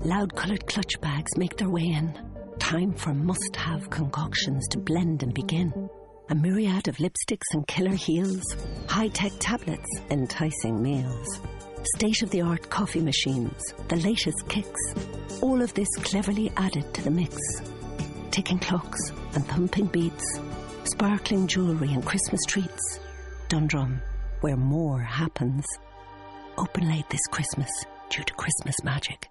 Loud-coloured clutch bags make their way in. Time for must-have concoctions to blend and begin. A myriad of lipsticks and killer heels. High-tech tablets, enticing meals. State-of-the-art coffee machines, the latest kicks. All of this cleverly added to the mix. Ticking clocks and thumping beats. Sparkling jewellery and Christmas treats. Dundrum, where more happens. Open late this Christmas due to Christmas magic.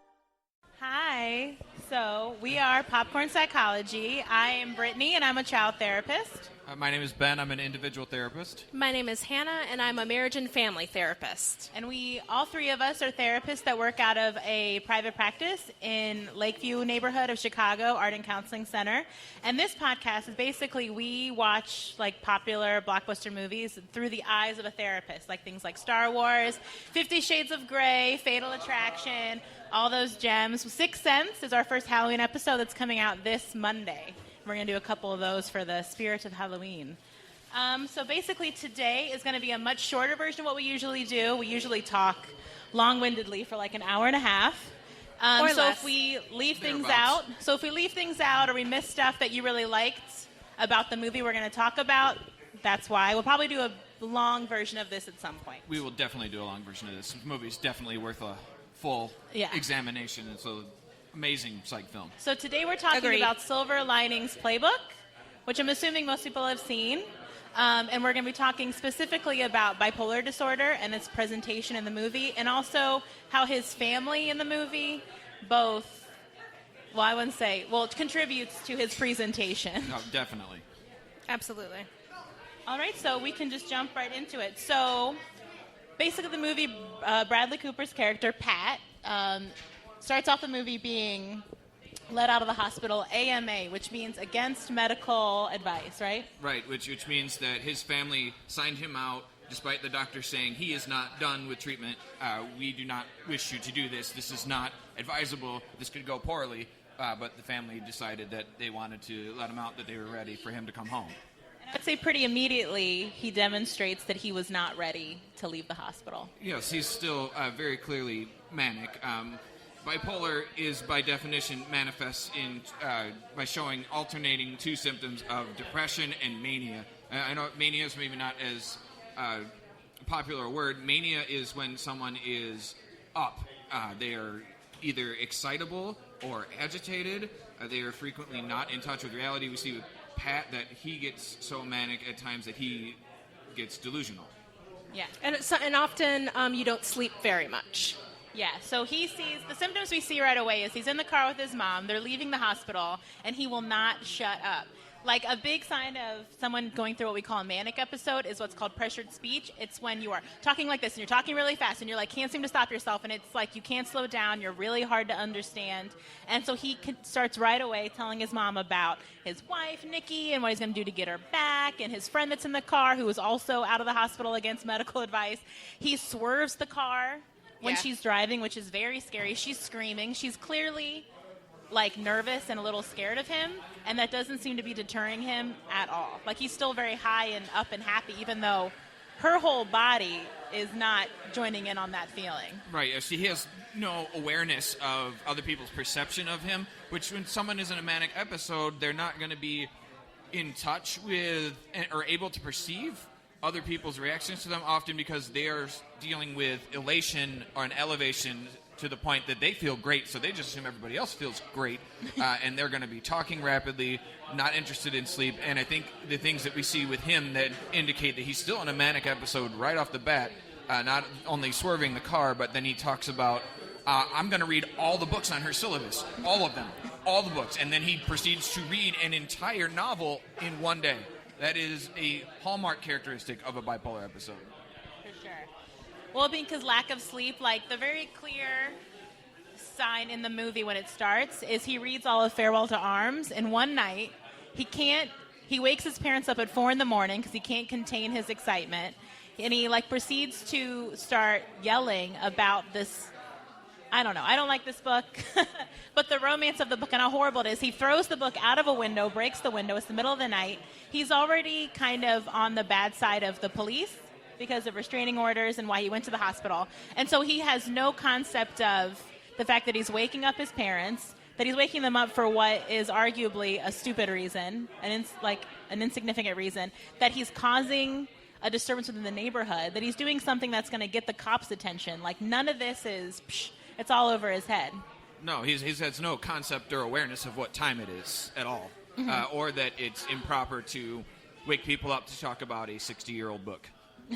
Hi, so we are Popcorn Psychology. I am Brittany, and I'm a child therapist. My name is Ben. I'm an individual therapist. My name is Hannah, and I'm a marriage and family therapist. And all three of us are therapists that work out of a private practice in Lakeview neighborhood of Chicago, Art and Counseling Center. And this podcast is basically we watch like popular blockbuster movies through the eyes of a therapist, like things like Star Wars, 50 Shades of Grey, Fatal Attraction, all those gems. Sixth Sense is our first Halloween episode that's coming out this Monday. We're going to do a couple of those for the spirit of Halloween. So basically today is going to be a much shorter version of what we usually do. We usually talk long-windedly for like an hour and a half. Or so less. if we leave things out, or we miss stuff that you really liked about the movie we're going to talk about, that's why. We'll probably do a long version of this at some point. We will definitely do a long version of this. The movie's definitely worth a full examination, and so amazing psych film. So today we're talking about Silver Linings Playbook, which I'm assuming most people have seen. And we're going to be talking specifically about bipolar disorder and its presentation in the movie, and also how his family in the movie contributes to his presentation. No, definitely. Absolutely. All right, so we can just jump right into it. So basically the movie, Bradley Cooper's character, Pat, starts off the movie being let out of the hospital AMA, which means against medical advice, right? Right, which means that his family signed him out despite the doctor saying he is not done with treatment. We do not wish you to do this. This is not advisable. This could go poorly. But the family decided that they wanted to let him out, that they were ready for him to come home. And I'd say pretty immediately he demonstrates that he was not ready to leave the hospital. Yes, he's still very clearly manic. Bipolar is, by definition, manifests by showing alternating two symptoms of depression and mania. I know mania is maybe not as popular a word. Mania is when someone is up. They are either excitable or agitated. They are frequently not in touch with reality. We see with Pat that he gets so manic at times that he gets delusional. Yeah. And often you don't sleep very much. Yeah, so he sees, the symptoms we see right away is he's in the car with his mom, they're leaving the hospital, and he will not shut up. Like a big sign of someone going through what we call a manic episode is what's called pressured speech. It's when you are talking like this, and you're talking really fast, and you're like, can't seem to stop yourself, and it's like you can't slow down, you're really hard to understand. And so he starts right away telling his mom about his wife, Nikki, and what he's going to do to get her back, and his friend that's in the car who is also out of the hospital against medical advice. He swerves the car when she's driving, which is very scary. She's screaming. She's clearly like nervous and a little scared of him, and that doesn't seem to be deterring him at all. Like he's still very high and up and happy, even though her whole body is not joining in on that feeling. Right. He has no awareness of other people's perception of him, which when someone is in a manic episode, they're not going to be in touch with or able to perceive other people's reactions to them, often because they are dealing with elation or an elevation to the point that they feel great, so they just assume everybody else feels great, and they're going to be talking rapidly, not interested in sleep. And I think the things that we see with him that indicate that he's still in a manic episode right off the bat, not only swerving the car, but then he talks about, I'm going to read all the books on her syllabus, all of them, all the books, and then he proceeds to read an entire novel in one day. That is a hallmark characteristic of a bipolar episode. For sure. Well, because lack of sleep, like the very clear sign in the movie when it starts is he reads all of Farewell to Arms in one night. He wakes his parents up at 4 a.m. because he can't contain his excitement. And he proceeds to start yelling about this. I don't know. I don't like this book. But the romance of the book and how horrible it is. He throws the book out of a window, breaks the window. It's the middle of the night. He's already kind of on the bad side of the police because of restraining orders and why he went to the hospital. And so he has no concept of the fact that he's waking up his parents, that he's waking them up for what is arguably a stupid reason, an insignificant reason, that he's causing a disturbance within the neighborhood, that he's doing something that's going to get the cops' attention. Like, none of this is, it's all over his head. No, he has no concept or awareness of what time it is at all, or that it's improper to wake people up to talk about a 60-year-old book.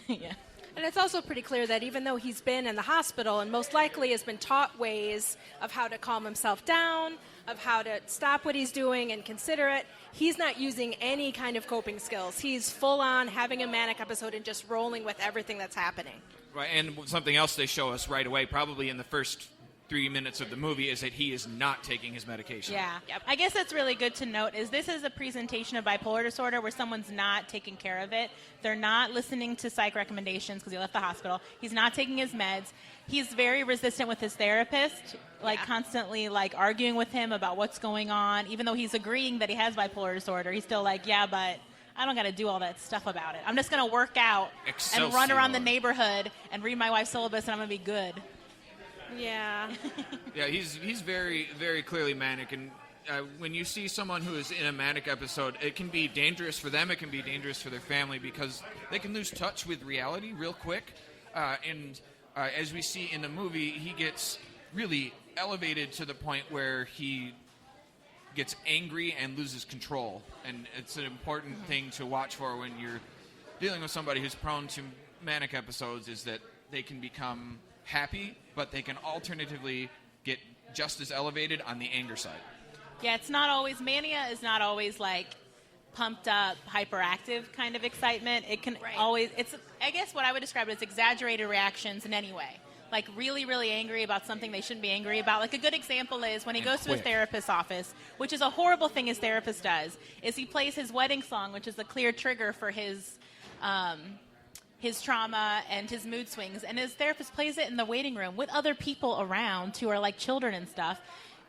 Yeah. And it's also pretty clear that even though he's been in the hospital and most likely has been taught ways of how to calm himself down, of how to stop what he's doing and consider it, he's not using any kind of coping skills. He's full on having a manic episode and just rolling with everything that's happening. Right, and something else they show us right away, probably in the first 3 minutes of the movie, is that he is not taking his medication. Yeah. Yep. I guess that's really good to note is this is a presentation of bipolar disorder where someone's not taking care of it. They're not listening to psych recommendations because he left the hospital. He's not taking his meds. He's very resistant with his therapist, constantly arguing with him about what's going on. Even though he's agreeing that he has bipolar disorder, he's still like, yeah, but I don't got to do all that stuff about it. I'm just going to work out and run around the neighborhood and read my wife's syllabus and I'm going to be good. Yeah. Yeah, he's very, very clearly manic, and when you see someone who is in a manic episode, it can be dangerous for them, it can be dangerous for their family, because they can lose touch with reality real quick, and as we see in the movie, he gets really elevated to the point where he gets angry and loses control, and it's an important thing to watch for when you're dealing with somebody who's prone to manic episodes, is that they can become happy, but they can alternatively get just as elevated on the anger side. Yeah, it's not always, mania is not always pumped up, hyperactive kind of excitement. It can always, I guess what I would describe it as exaggerated reactions in any way. Really, really angry about something they shouldn't be angry about. A good example is when he goes to his therapist's office, which is a horrible thing his therapist does, is he plays his wedding song, which is a clear trigger for his trauma and his mood swings, and his therapist plays it in the waiting room with other people around who are children and stuff,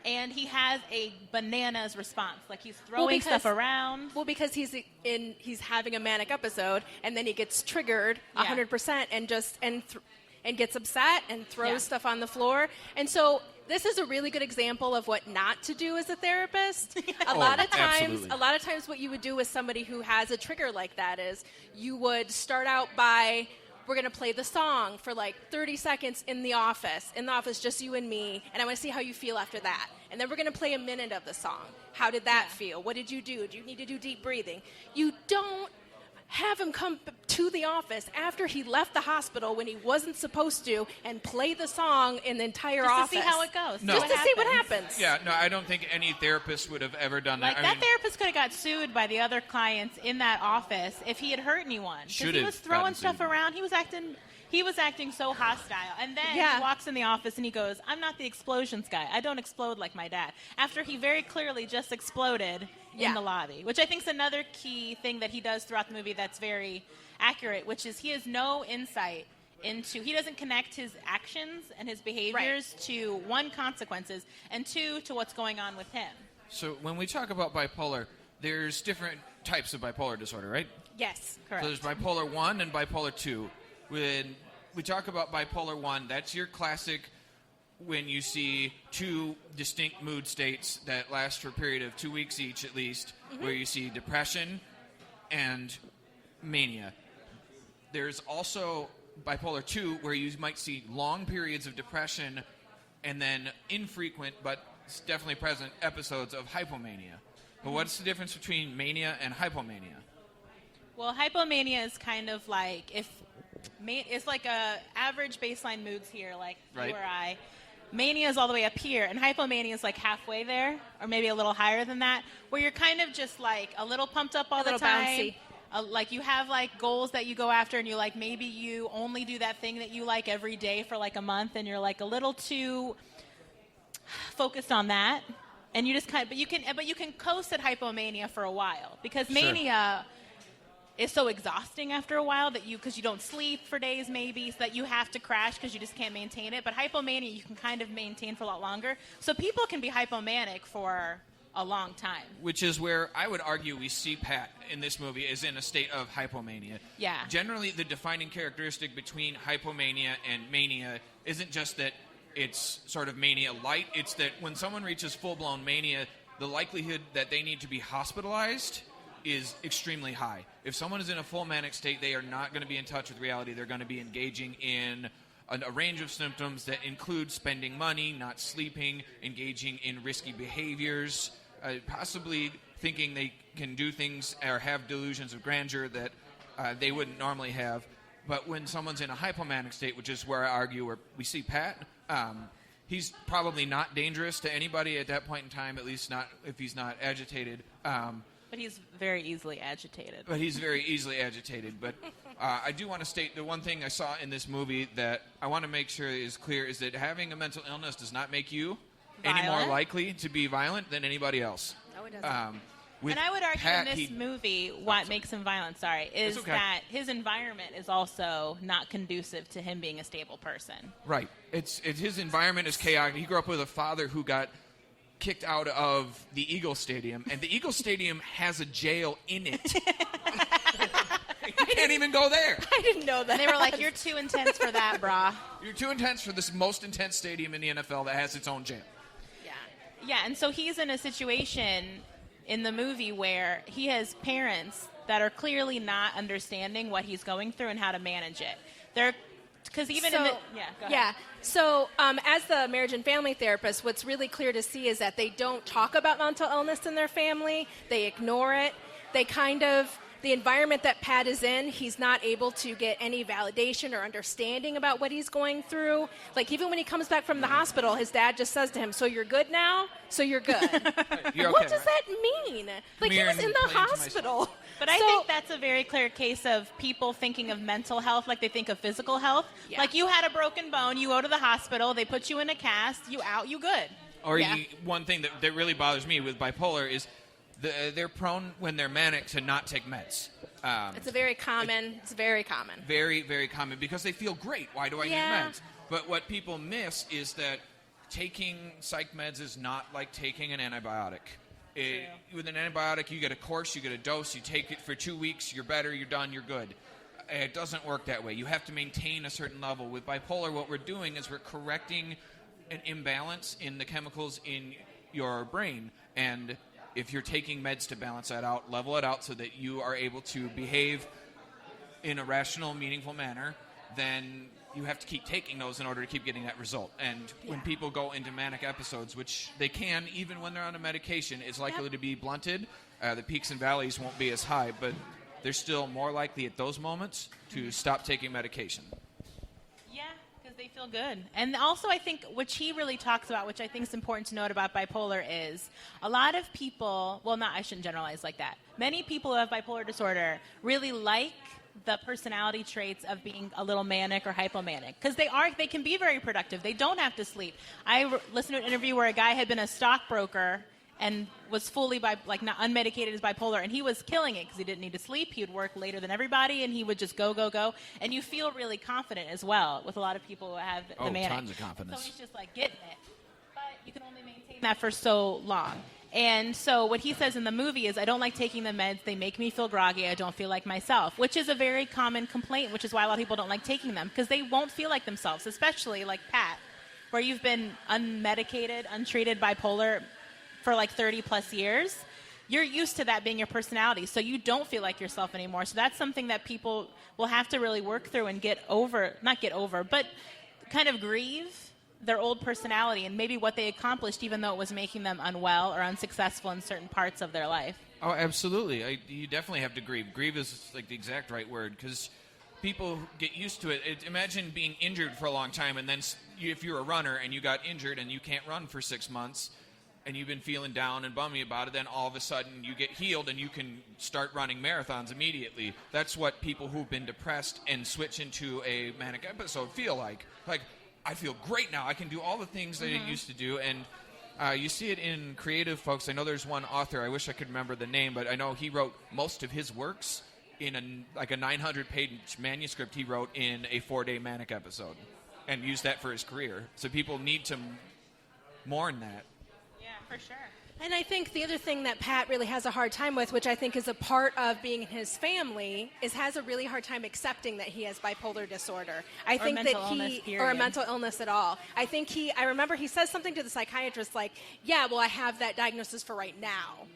and he has a bananas response, he's throwing stuff around. Well, because he's having a manic episode, and then he gets triggered 100% and gets upset and throws stuff on the floor, and so this is a really good example of what not to do as a therapist. A lot of times what you would do with somebody who has a trigger like that is you would start out by, we're going to play the song for 30 seconds in the office, just you and me, and I want to see how you feel after that. And then we're going to play a minute of the song. How did that feel? What did you do? Do you need to do deep breathing? You don't have him come to the office after he left the hospital when he wasn't supposed to and play the song in the entire office. Just to see how it goes. No. Just to see what happens. Yeah, no, I don't think any therapist would have ever done that. That therapist could have got sued by the other clients in that office if he had hurt anyone. Because he was throwing stuff around. He was acting so hostile. And then he walks in the office and he goes, I'm not the explosions guy. I don't explode like my dad. After he very clearly just exploded in the lobby, which I think is another key thing that he does throughout the movie that's very accurate, which is he has no insight into, he doesn't connect his actions and his behaviors to, one, consequences, and two, to what's going on with him. So when we talk about bipolar, there's different types of bipolar disorder, right? Yes, correct. So there's bipolar 1 and bipolar 2. When we talk about bipolar 1, that's your classic when you see two distinct mood states that last for a period of 2 weeks each at least, where you see depression and mania. There's also bipolar 2 where you might see long periods of depression and then infrequent but definitely present episodes of hypomania. But what's the difference between mania and hypomania? Well, hypomania is kind of it's like a average baseline moods here, you or I. Mania is all the way up here, and hypomania is halfway there, or maybe a little higher than that, where you're kind of just a little pumped up all the time. Bouncy. You have goals that you go after, and you maybe you only do that thing that you like every day for a month, and you're a little too focused on that, and you just but you can coast at hypomania for a while because mania is so exhausting after a while because you don't sleep for days maybe, so that you have to crash because you just can't maintain it. But hypomania you can kind of maintain for a lot longer. So people can be hypomanic for a long time. Which is where I would argue we see Pat in this movie is in a state of hypomania. Yeah. Generally, the defining characteristic between hypomania and mania isn't just that it's sort of mania light. It's that when someone reaches full-blown mania, the likelihood that they need to be hospitalized is extremely high. If someone is in a full manic state, they are not going to be in touch with reality. They're going to be engaging in a range of symptoms that include spending money, not sleeping, engaging in risky behaviors, possibly thinking they can do things or have delusions of grandeur that they wouldn't normally have. But when someone's in a hypomanic state, which is where I argue where we see Pat, he's probably not dangerous to anybody at that point in time, at least not if he's not agitated. But he's very easily agitated. But I do want to state the one thing I saw in this movie that I want to make sure is clear is that having a mental illness does not make you any more likely to be violent than anybody else. No, it doesn't. And I would argue in this movie, what makes him violent, is that his environment is also not conducive to him being a stable person. Right. It's his environment is chaotic. He grew up with a father who got kicked out of the Eagle Stadium, and the Eagle Stadium has a jail in it. You can't even go there. I didn't know that. And they were like, "You're too intense for that, brah. You're too intense for this most intense stadium in the NFL that has its own jail." Yeah, and so he's in a situation in the movie where he has parents that are clearly not understanding what he's going through and how to manage it. Because even in the... Yeah, go ahead. Yeah. So as the marriage and family therapist, what's really clear to see is that they don't talk about mental illness in their family. They ignore it. They kind of... The environment that Pat is in, he's not able to get any validation or understanding about what he's going through. Like, even when he comes back from the hospital, his dad just says to him, "So you're good now? So you're good." You're okay, what does that mean? Like, he was in the hospital. But I think that's a very clear case of people thinking of mental health like they think of physical health. Yeah. Like, you had a broken bone, you go to the hospital, they put you in a cast, you out, you good. Or one thing that really bothers me with bipolar is they're prone, when they're manic, to not take meds. It's very common. Very, very common, because they feel great. Why do I need meds? But what people miss is that taking psych meds is not like taking an antibiotic. With an antibiotic, you get a course, you get a dose, you take it for 2 weeks, you're better, you're done, you're good. It doesn't work that way. You have to maintain a certain level. With bipolar, what we're doing is we're correcting an imbalance in the chemicals in your brain, and if you're taking meds to balance that out, level it out so that you are able to behave in a rational, meaningful manner, then you have to keep taking those in order to keep getting that result. And when people go into manic episodes, which they can even when they're on a medication, it's likely to be blunted. The peaks and valleys won't be as high, but they're still more likely at those moments to stop taking medication. They feel good. And also, I think, which he really talks about, which I think is important to note about bipolar, is a lot of people, I shouldn't generalize like that. Many people who have bipolar disorder really like the personality traits of being a little manic or hypomanic, because they can be very productive. They don't have to sleep. I listened to an interview where a guy had been a stockbroker and was fully not unmedicated as bipolar, and he was killing it because he didn't need to sleep. He would work later than everybody, and he would just go. And you feel really confident as well with a lot of people who have the manic. Tons of confidence. So he's just getting it. But you can only maintain that for so long. And so what he says in the movie is, I don't like taking the meds. They make me feel groggy. I don't feel like myself, which is a very common complaint, which is why a lot of people don't like taking them, because they won't feel like themselves, especially like Pat, where you've been unmedicated, untreated bipolar for 30 plus years. You're used to that being your personality, so you don't feel like yourself anymore. So that's something that people will have to really work through and but kind of grieve their old personality and maybe what they accomplished, even though it was making them unwell or unsuccessful in certain parts of their life. Oh, absolutely. You definitely have to grieve. Grieve is the exact right word, because people get used to it. Imagine being injured for a long time, and then if you're a runner and you got injured and you can't run for 6 months, and you've been feeling down and bummy about it, then all of a sudden you get healed and you can start running marathons immediately. That's what people who've been depressed and switch into a manic episode feel like. Like, I feel great now. I can do all the things that I didn't used to do. And you see it in creative folks. I know there's one author, I wish I could remember the name, but I know he wrote most of his works in a 900-page manuscript he wrote in a 4-day manic episode and used that for his career. So people need to mourn that. for sure. And I think the other thing that Pat really has a hard time with, which I think is a part of being in his family, is has a really hard time accepting that he has bipolar disorder. I think that or a mental illness at all. I remember he says something to the psychiatrist like, yeah, well, I have that diagnosis for right now.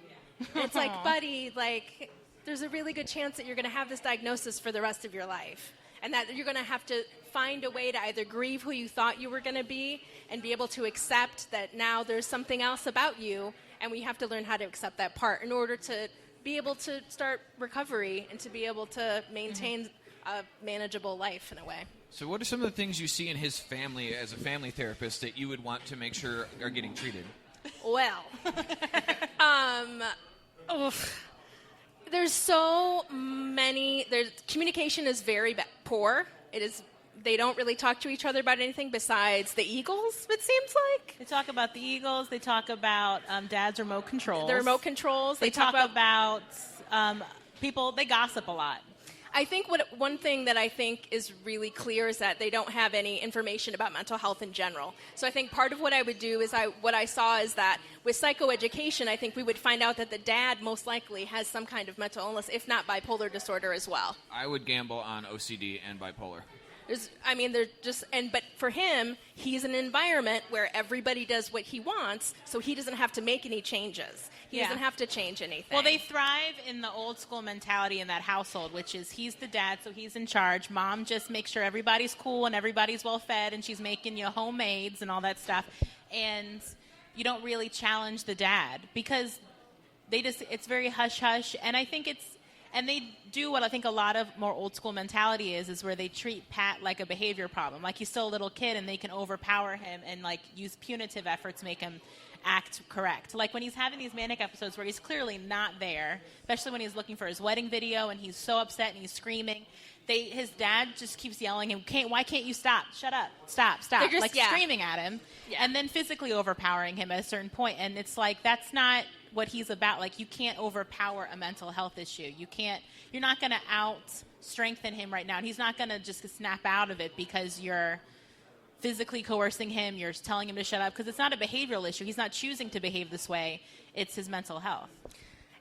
It's like, buddy, like, there's a really good chance that you're going to have this diagnosis for the rest of your life. And that you're going to have to find a way to either grieve who you thought you were going to be and be able to accept that now there's something else about you, and we have to learn how to accept that part in order to be able to start recovery and to be able to maintain a manageable life in a way. So what are some of the things you see in his family as a family therapist that you would want to make sure are getting treated? Well, there's so many. Communication is very poor. It is. They don't really talk to each other about anything besides the Eagles, it seems like. They talk about the Eagles. They talk about Dad's remote controls. The remote controls. They talk about people. They gossip a lot. I think one thing that I think is really clear is that they don't have any information about mental health in general. So I think part of what I would do is what I saw is that with psychoeducation, I think we would find out that the dad most likely has some kind of mental illness, if not bipolar disorder as well. I would gamble on OCD and bipolar. But for him, he's in an environment where everybody does what he wants, so he doesn't have to make any changes. He doesn't have to change anything. Well, they thrive in the old school mentality in that household, which is he's the dad, so he's in charge. Mom just makes sure everybody's cool and everybody's well fed, and she's making you homemades and all that stuff. And you don't really challenge the dad because it's very hush hush. And I think and they do what I think a lot of more old school mentality is where they treat Pat like a behavior problem. Like he's still a little kid and they can overpower him and like use punitive efforts to make him act correct. Like when he's having these manic episodes where he's clearly not there, especially when he's looking for his wedding video and he's so upset and he's screaming. His dad just keeps yelling him, why can't you stop? Shut up. Stop. Screaming at him. Yeah. And then physically overpowering him at a certain point. And it's like, that's not what he's about. Like, you can't overpower a mental health issue. You're not going to out-strengthen him right now. And he's not going to just snap out of it because you're physically coercing him. You're telling him to shut up because it's not a behavioral issue. He's not choosing to behave this way. It's his mental health.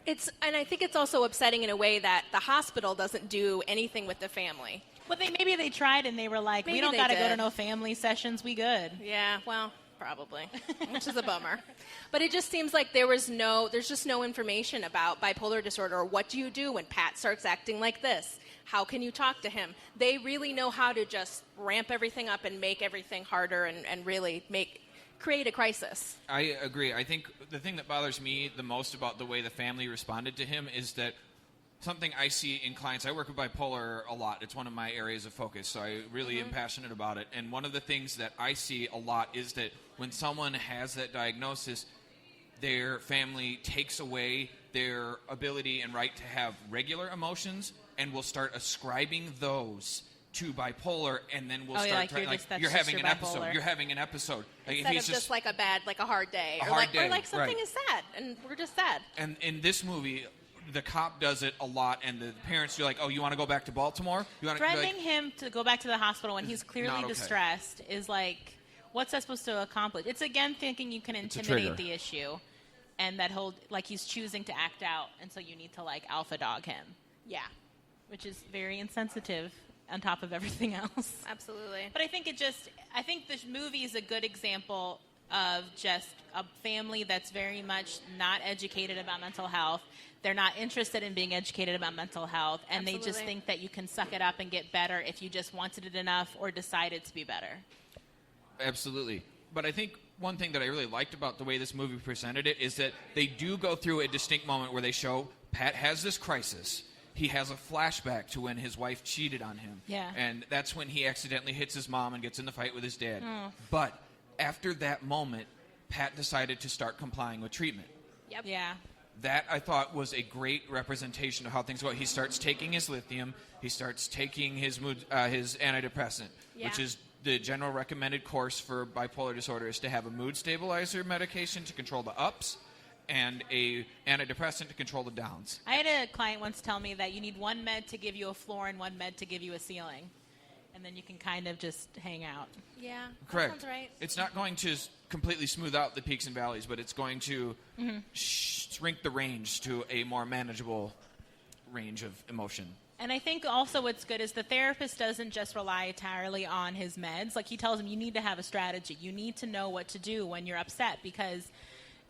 And I think it's also upsetting in a way that the hospital doesn't do anything with the family. Well, maybe they tried and they were like, we don't got to go to no family sessions. We good. Yeah, well, probably, which is a bummer. But it just seems like there's just no information about bipolar disorder. Or what do you do when Pat starts acting like this? How can you talk to him? They really know how to just ramp everything up and make everything harder and really create a crisis. I agree. I think the thing that bothers me the most about the way the family responded to him is that something I see in clients. I work with bipolar a lot. It's one of my areas of focus, so I really am passionate about it. And one of the things that I see a lot is that when someone has that diagnosis, their family takes away their ability and right to have regular emotions and will start ascribing those to bipolar, and then we'll start trying, you're having an episode. You're having an episode. Like, instead of just like a hard day. Or like something is sad, and we're just sad. And in this movie, the cop does it a lot, and the parents are like, oh, you want to go back to Baltimore? Threatening him to go back to the hospital when he's clearly distressed is like, what's that supposed to accomplish? It's again thinking you can intimidate the issue, and that he's choosing to act out, and so you need to alpha dog him. Yeah. Which is very insensitive on top of everything else. Absolutely. But I think this movie is a good example of just a family that's very much not educated about mental health. They're not interested in being educated about mental health, and they just think that you can suck it up and get better if you just wanted it enough or decided to be better. Absolutely. But I think one thing that I really liked about the way this movie presented it is that they do go through a distinct moment where they show Pat has this crisis. He has a flashback to when his wife cheated on him. Yeah. And that's when he accidentally hits his mom and gets in the fight with his dad. But after that moment, Pat decided to start complying with treatment. Yep. Yeah. That, I thought, was a great representation of how things go. He starts taking his lithium. He starts taking his antidepressant, which is the general recommended course for bipolar disorder, is to have a mood stabilizer medication to control the ups and a antidepressant to control the downs. I had a client once tell me that you need one med to give you a floor and one med to give you a ceiling. and then you can kind of just hang out. Yeah, Correct. That sounds right. It's not going to completely smooth out the peaks and valleys, but it's going to shrink the range to a more manageable range of emotion. And I think also what's good is the therapist doesn't just rely entirely on his meds. Like, he tells him, you need to have a strategy. You need to know what to do when you're upset, because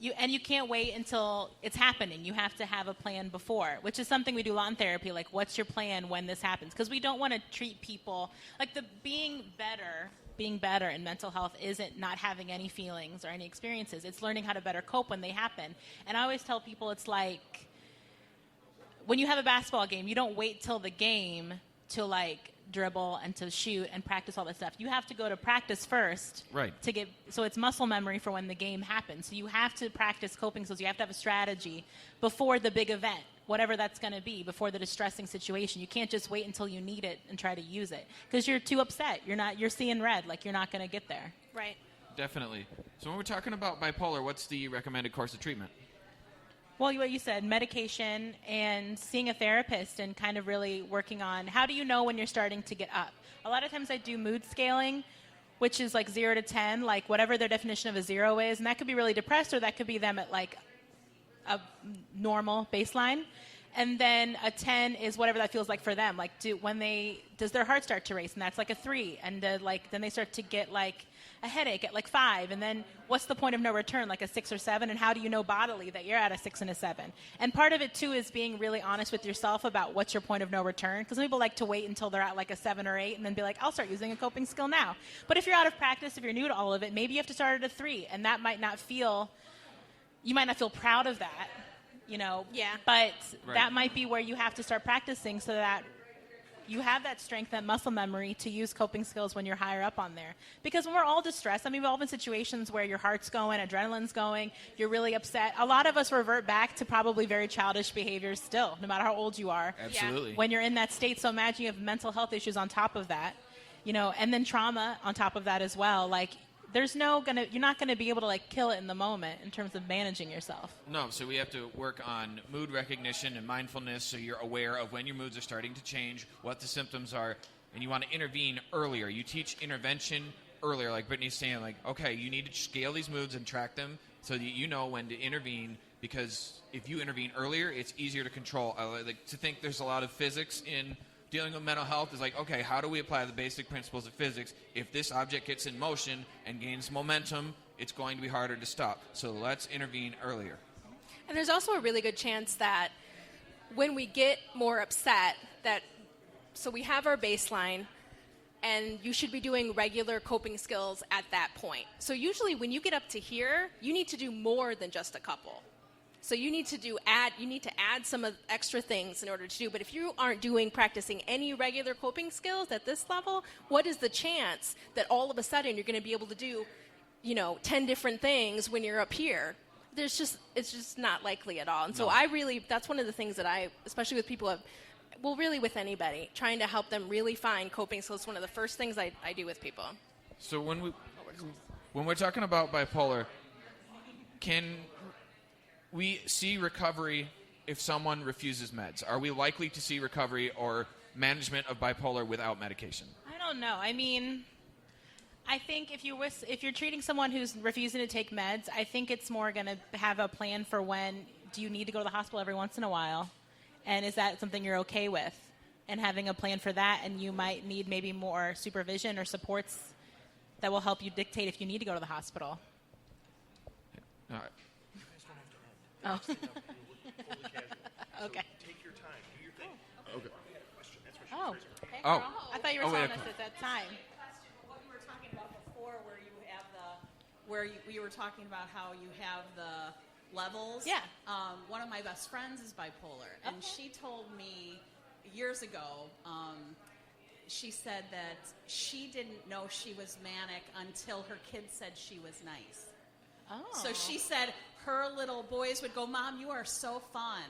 you can't wait until it's happening. You have to have a plan before, which is something we do a lot in therapy. Like, what's your plan when this happens? Because we don't want to treat people like being better in mental health isn't not having any feelings or any experiences. It's learning how to better cope when they happen. And I always tell people, it's like when you have a basketball game, you don't wait till the game to like dribble and to shoot and practice all that stuff. You have to go to practice first, right? So it's muscle memory for when the game happens. So you have to practice coping skills. You have to have a strategy before the big event, whatever that's going to be, before the distressing situation. You can't just wait until you need it and try to use it, because you're too upset. You're seeing red. Like, you're not going to get there. Right. Definitely. So when we're talking about bipolar, what's the recommended course of treatment? Well, what you said, medication and seeing a therapist and kind of really working on how do you know when you're starting to get up. A lot of times I do mood scaling, which is like 0 to 10, like whatever their definition of a 0 is. And that could be really depressed, or that could be them at like a normal baseline. And then a 10 is whatever that feels like for them. Like, does their heart start to race? And that's like a 3. And then they start to get like a headache at like 5. And then what's the point of no return, like a 6 or 7? And how do you know bodily that you're at a 6 and a 7? And part of it too is being really honest with yourself about what's your point of no return. Because people like to wait until they're at like a 7 or 8 and then be like, I'll start using a coping skill now. But if you're out of practice, if you're new to all of it, maybe you have to start at a 3. And that might not feel, you might not feel proud of that. Yeah. But that might be where you have to start practicing so that you have that strength, that muscle memory to use coping skills when you're higher up on there. Because when we're all distressed, we've all been in situations where your heart's going, adrenaline's going, you're really upset. A lot of us revert back to probably very childish behaviors still, no matter how old you are. Absolutely. When you're in that state. So imagine you have mental health issues on top of that, and then trauma on top of that as well. Like, you're not gonna be able to like kill it in the moment in terms of managing yourself. No, so we have to work on mood recognition and mindfulness, so you're aware of when your moods are starting to change, what the symptoms are, and you want to intervene earlier. You teach intervention earlier, like Brittany's saying, like, okay, you need to scale these moods and track them so that you know when to intervene, because if you intervene earlier, it's easier to control. I like to think there's a lot of physics in dealing with mental health. Is like, okay, how do we apply the basic principles of physics? If this object gets in motion and gains momentum, it's going to be harder to stop. So let's intervene earlier. And there's also a really good chance that when we get more upset, so we have our baseline, and you should be doing regular coping skills at that point. So usually when you get up to here, you need to do more than just a couple. So you need to add some of extra things in order to do. But if you aren't practicing any regular coping skills at this level, what is the chance that all of a sudden you're going to be able to do, 10 different things when you're up here? It's just not likely at all. And so that's one of the things that especially with people, really with anybody, trying to help them really find coping skills is one of the first things I do with people. So when we're talking about bipolar, can we see recovery if someone refuses meds? Are we likely to see recovery or management of bipolar without medication? I don't know. I think if you're treating someone who's refusing to take meds, I think it's more going to have a plan for when do you need to go to the hospital every once in a while, and is that something you're okay with? And having a plan for that, and you might need maybe more supervision or supports that will help you dictate if you need to go to the hospital. All right. Oh. Okay. So take your time. Do your thing. Okay. Oh. Hey, Oh. girl. I thought you were telling us at that time. What you were talking about before, where you have we were talking about how you have the levels. Yeah. One of my best friends is bipolar, and she told me years ago. She said that she didn't know she was manic until her kids said she was nice. Oh. So she said her little boys would go, "Mom, you are so fun."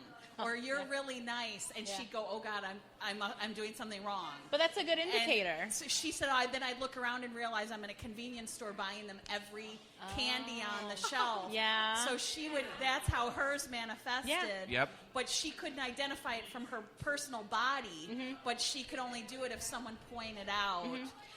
or you're really nice, and she'd go, "Oh God, I'm doing something wrong." But that's a good indicator. And so she said, then I'd look around and realize I'm in a convenience store buying them every candy on the shelf. Yeah. So that's how hers manifested. Yeah. Yep. But she couldn't identify it from her personal body, but she could only do it if someone pointed out.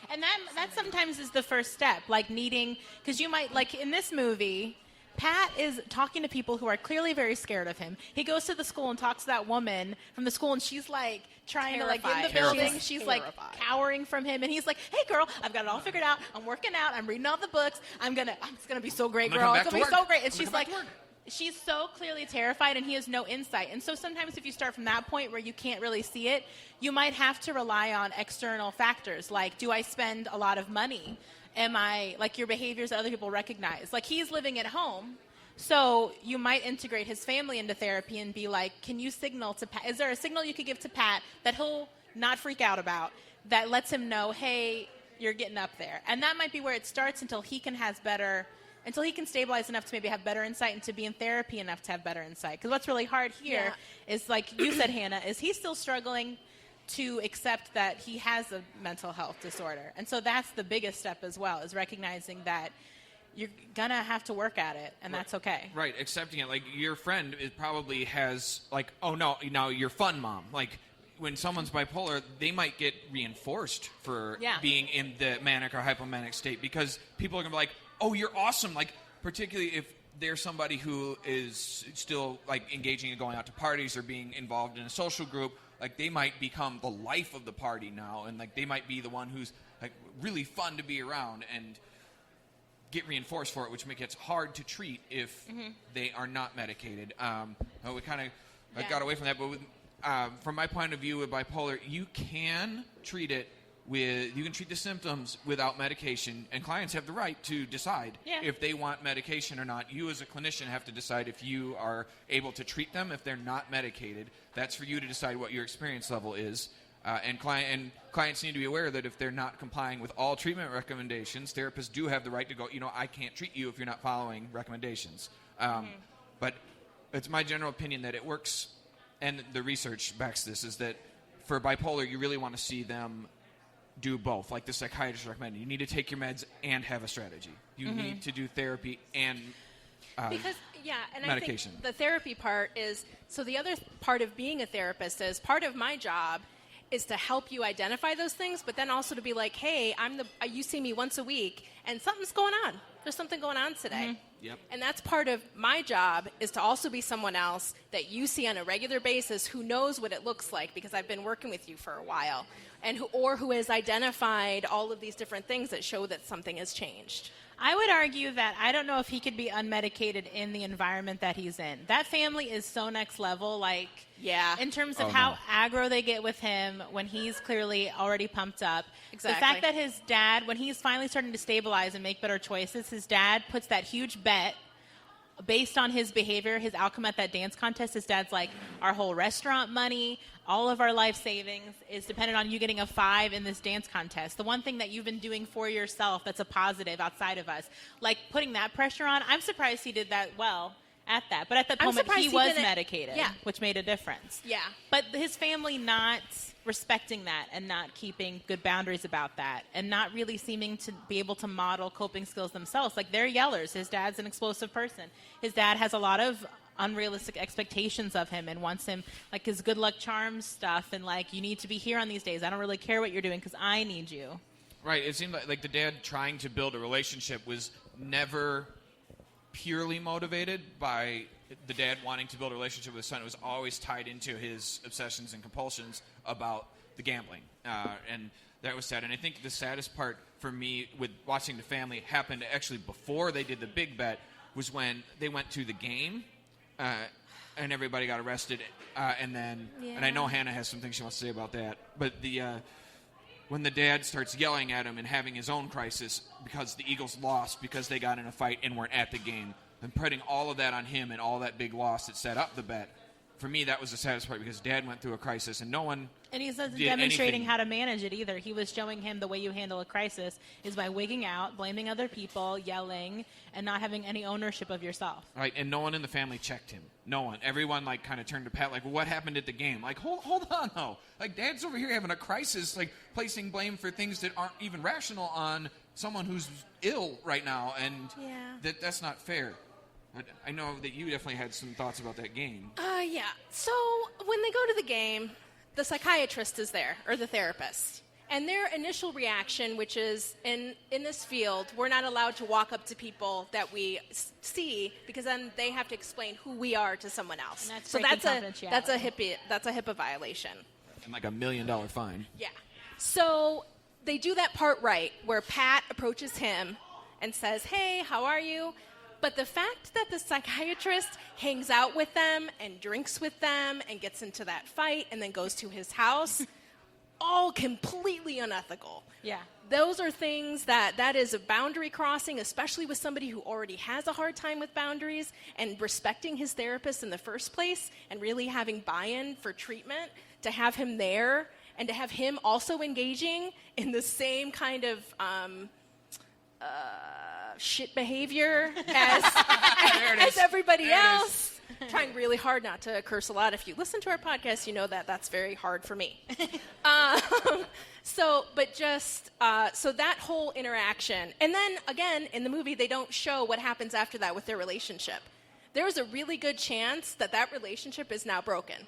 And that sometimes is the first step, like needing, because you might, like in this movie, Pat is talking to people who are clearly very scared of him. He goes to the school and talks to that woman from the school, and she's like trying to like get in the building. She's like cowering from him, and he's like, "Hey, girl, I've got it all figured out. I'm working out. I'm reading all the books. It's gonna be so great, girl. It's gonna be so great." And she's like, she's so clearly terrified, and he has no insight. And so sometimes if you start from that point where you can't really see it, you might have to rely on external factors, like, do I spend a lot of money? Am I, like, your behaviors that other people recognize? Like, he's living at home, so you might integrate his family into therapy and be like, can you signal to Pat? Is there a signal you could give to Pat that he'll not freak out about, that lets him know, hey, you're getting up there? And that might be where it starts until he can stabilize enough to maybe have better insight and to be in therapy enough to have better insight. Because what's really hard here is, like you said, Hannah, is he's still struggling to accept that he has a mental health disorder. And so that's the biggest step as well, is recognizing that you're going to have to work at it, and that's okay. Right, accepting it. Like, your friend probably has, like, oh, no, now you're fun, mom. Like, when someone's bipolar, they might get reinforced for being in the manic or hypomanic state, because people are going to be like, oh, you're awesome. Like, particularly if they're somebody who is still, like, engaging in going out to parties or being involved in a social group. Like, they might become the life of the party now, and, like, they might be the one who's, like, really fun to be around and get reinforced for it, which makes it hard to treat if they are not medicated. We kind of got away from that, but from my point of view with bipolar, you can treat the symptoms without medication, and clients have the right to decide if they want medication or not. You as a clinician have to decide if you are able to treat them if they're not medicated. That's for you to decide what your experience level is. And clients need to be aware that if they're not complying with all treatment recommendations, therapists do have the right to go, I can't treat you if you're not following recommendations. But it's my general opinion that it works, and the research backs this, is that for bipolar, you really want to see them do both, like the psychiatrist recommended. You need to take your meds and have a strategy. You need to do therapy and medication. I think the therapy part is, so the other part of being a therapist is, part of my job is to help you identify those things, but then also to be like, hey, you see me once a week, and something's going on. There's something going on today. Yep. And that's part of my job, is to also be someone else that you see on a regular basis who knows what it looks like, because I've been working with you for a while, and who has identified all of these different things that show that something has changed. I would argue that I don't know if he could be unmedicated in the environment that he's in. That family is so next level, like, in terms of how aggro they get with him when he's clearly already pumped up. Exactly. The fact that his dad, when he's finally starting to stabilize and make better choices, his dad puts that huge bet based on his behavior, his outcome at that dance contest. His dad's like, our whole restaurant money, all of our life savings is dependent on you getting a 5 in this dance contest. The one thing that you've been doing for yourself that's a positive outside of us. Like, putting that pressure on, I'm surprised he did that well at that. But at that moment, he was medicated, which made a difference. Yeah. But his family not respecting that and not keeping good boundaries about that and not really seeming to be able to model coping skills themselves. Like, they're yellers. His dad's an explosive person. His dad has a lot of unrealistic expectations of him and wants him, like, his good luck charms stuff and, like, you need to be here on these days. I don't really care what you're doing because I need you. Right. It seemed like the dad trying to build a relationship was never purely motivated by the dad wanting to build a relationship with his son. It was always tied into his obsessions and compulsions about the gambling. And that was sad. And I think the saddest part for me with watching the family happened actually before they did the big bet was when they went to the game and everybody got arrested. And I know Hannah has some things she wants to say about that. But when the dad starts yelling at him and having his own crisis because the Eagles lost because they got in a fight and weren't at the game, and putting all of that on him and all that big loss that set up the bet, for me, that was the saddest part because Dad went through a crisis and no one. And he's not did demonstrating anything. how to manage it either. He was showing him the way you handle a crisis is by wigging out, blaming other people, yelling, and not having any ownership of yourself. Right, and no one in the family checked him. No one. Everyone, like, kind of turned to Pat, like, well, what happened at the game? Like, hold on, though. Like, Dad's over here having a crisis, like, placing blame for things that aren't even rational on someone who's ill right now, and that's not fair. But I know that you definitely had some thoughts about that game. Yeah. So when they go to the game, the psychiatrist is there, or the therapist. And their initial reaction, which is, in this field, we're not allowed to walk up to people that we see because then they have to explain who we are to someone else. And So that's a HIPAA violation. And like $1 million fine. Yeah. So they do that part right, where Pat approaches him and says, "Hey, how are you?" But the fact that the psychiatrist hangs out with them and drinks with them and gets into that fight and then goes to his house, all completely unethical. Yeah. Those are things that is a boundary crossing, especially with somebody who already has a hard time with boundaries, and respecting his therapist in the first place and really having buy-in for treatment, to have him there and to have him also engaging in the same kind of shit behavior as everybody else. Trying really hard not to curse a lot. If you listen to our podcast, you know that that's very hard for me. So that whole interaction. And then, again, in the movie, they don't show what happens after that with their relationship. There's a really good chance that relationship is now broken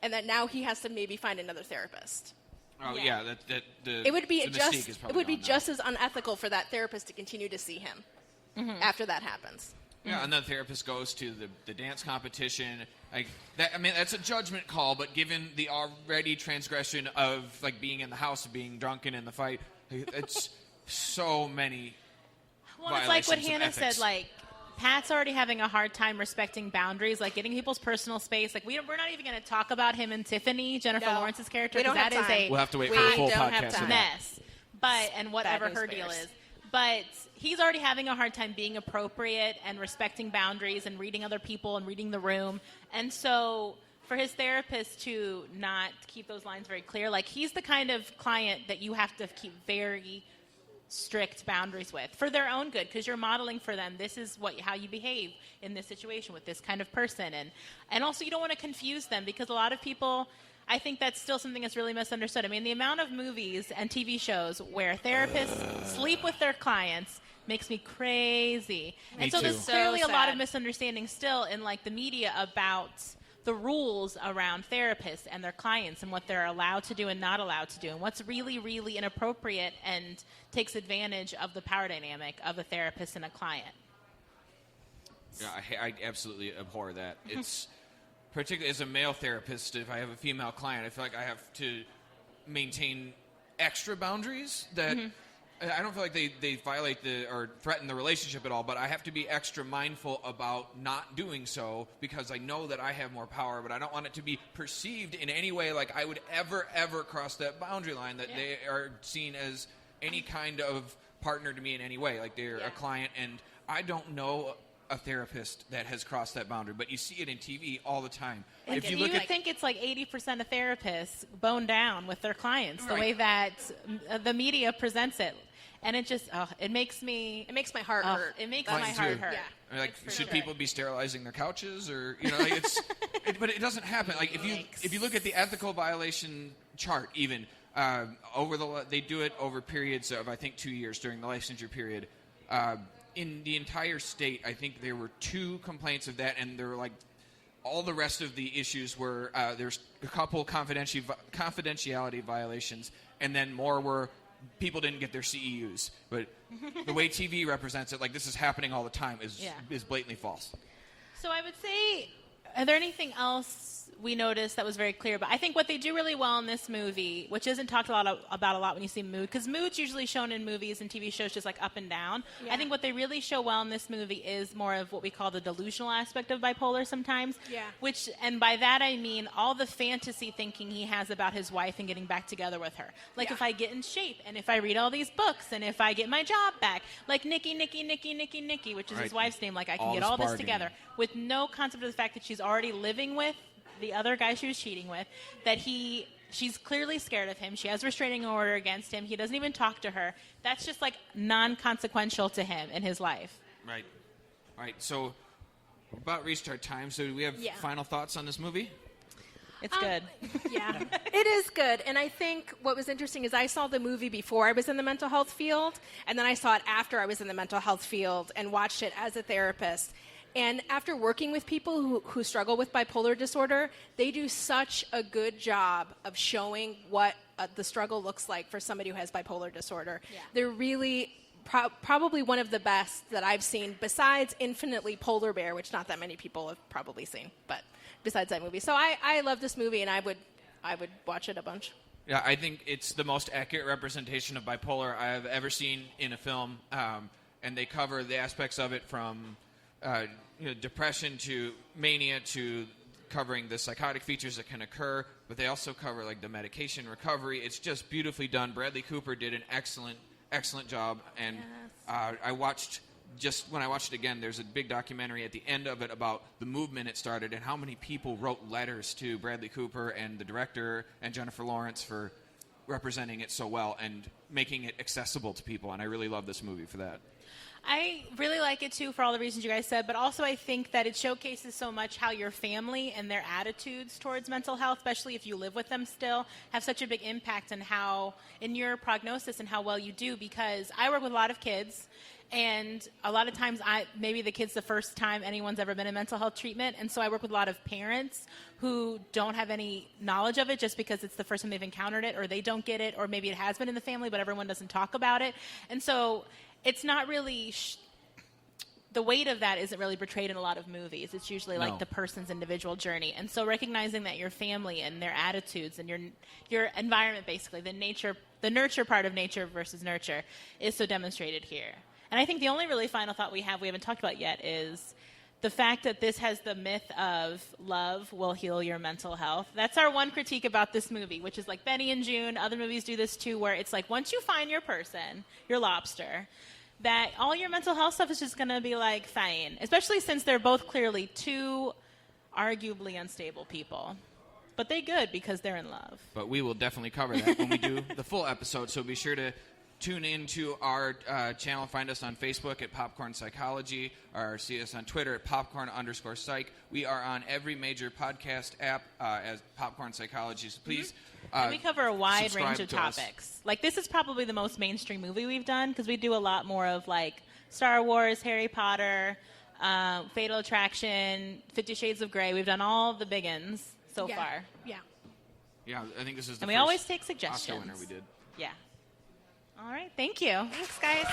and that now he has to maybe find another therapist. Oh, yeah. It would be just as unethical for that therapist to continue to see him after that happens. Yeah, and the therapist goes to the dance competition. Like that, I mean, that's a judgment call, but given the already transgression of like being in the house, being drunken in the fight, it's so many. Well, it's like what Hannah said. Like, Pat's already having a hard time respecting boundaries, like getting people's personal space. Like we're not even going to talk about him and Tiffany, Jennifer Lawrence's character, because that is a we'll have to wait for the full podcast. Mess. And whatever her deal is. But he's already having a hard time being appropriate and respecting boundaries and reading other people and reading the room. And so for his therapist to not keep those lines very clear, like he's the kind of client that you have to keep very strict boundaries with for their own good, because you're modeling for them. This is how you behave in this situation with this kind of person. And also you don't want to confuse them, because a lot of people, I think that's still something that's really misunderstood. I mean, the amount of movies and TV shows where therapists sleep with their clients makes me crazy. Me and so too. there's clearly a lot of misunderstanding still in like the media about the rules around therapists and their clients and what they're allowed to do and not allowed to do, and what's really, really inappropriate and takes advantage of the power dynamic of a therapist and a client. Yeah, I absolutely abhor that. It's particularly as a male therapist, if I have a female client, I feel like I have to maintain extra boundaries that I don't feel like they violate or threaten the relationship at all, but I have to be extra mindful about not doing so, because I know that I have more power, but I don't want it to be perceived in any way like I would ever cross that boundary line, that they are seen as any kind of partner to me in any way, like they're a client. And I don't know a therapist that has crossed that boundary, but you see it in TV all the time. If you think it's like 80% of therapists bone down with their clients, the way that the media presents it. And it just, it makes my heart hurt. It makes my heart hurt. Yeah. Like, should people be sterilizing their couches, or like but it doesn't happen. Like if you look at the ethical violation chart, even they do it over periods of I think 2 years during the licensure period. In the entire state, I think there were 2 complaints of that, and there were like all the rest of the issues were there's a couple confidentiality violations, and then more were people didn't get their CEUs. But the way TV represents it, like this is happening all the time, is blatantly false. So I would say, are there anything else we noticed that was very clear? But I think what they do really well in this movie, which isn't talked about a lot when you see mood, because mood's usually shown in movies and TV shows just like up and down. I think what they really show well in this movie is more of what we call the delusional aspect of bipolar sometimes. And by that I mean all the fantasy thinking he has about his wife and getting back together with her. Like if I get in shape, and if I read all these books, and if I get my job back, like Nikki, which is his wife's name, like I can get all this together, with no concept of the fact that she's already living with the other guy she was cheating with, that she's clearly scared of him. She has restraining order against him. He doesn't even talk to her. That's just like non-consequential to him in his life. Right. All right. So we're about reached our time. So do we have final thoughts on this movie? It's good. Yeah, it is good. And I think what was interesting is I saw the movie before I was in the mental health field, and then I saw it after I was in the mental health field and watched it as a therapist. And after working with people who struggle with bipolar disorder, they do such a good job of showing what the struggle looks like for somebody who has bipolar disorder. Yeah. They're really probably one of the best that I've seen, besides Infinitely Polar Bear, which not that many people have probably seen, but besides that movie. So I love this movie, and I would watch it a bunch. Yeah, I think it's the most accurate representation of bipolar I've ever seen in a film, and they cover the aspects of it from depression to mania to covering the psychotic features that can occur, but they also cover like the medication recovery. It's just beautifully done. Bradley Cooper did an excellent job, and when I watched it again, there's a big documentary at the end of it about the movement it started and how many people wrote letters to Bradley Cooper and the director and Jennifer Lawrence for representing it so well and making it accessible to people. And I really love this movie for that. I really like it, too, for all the reasons you guys said, but also I think that it showcases so much how your family and their attitudes towards mental health, especially if you live with them still, have such a big impact in your prognosis and how well you do, because I work with a lot of kids, and a lot of times maybe the kid's the first time anyone's ever been in mental health treatment, and so I work with a lot of parents who don't have any knowledge of it just because it's the first time they've encountered it, or they don't get it, or maybe it has been in the family, but everyone doesn't talk about it. And so it's not really the weight of that isn't really portrayed in a lot of movies. It's usually like the person's individual journey. And so recognizing that your family and their attitudes and your environment, basically, the nurture part of nature versus nurture, is so demonstrated here. And I think the only really final thought we haven't talked about yet, is the fact that this has the myth of love will heal your mental health. That's our one critique about this movie, which is like Benny and June. Other movies do this too, where it's like once you find your person, your lobster, that all your mental health stuff is just going to be like fine, especially since they're both clearly two arguably unstable people. But they good because they're in love. But we will definitely cover that when we do the full episode, so be sure to tune into our channel. Find us on Facebook at Popcorn Psychology, or see us on Twitter at popcorn_psych. We are on every major podcast app as Popcorn Psychology. So please and we cover a wide range of to us. topics. Like, this is probably the most mainstream movie we've done, because we do a lot more of like Star Wars, Harry Potter, Fatal Attraction, 50 Shades of Grey. We've done all the big uns so far. Yeah, I think this is the and first we always take suggestions. Oscar winner we did. Yeah. All right. Thank you. Thanks, guys.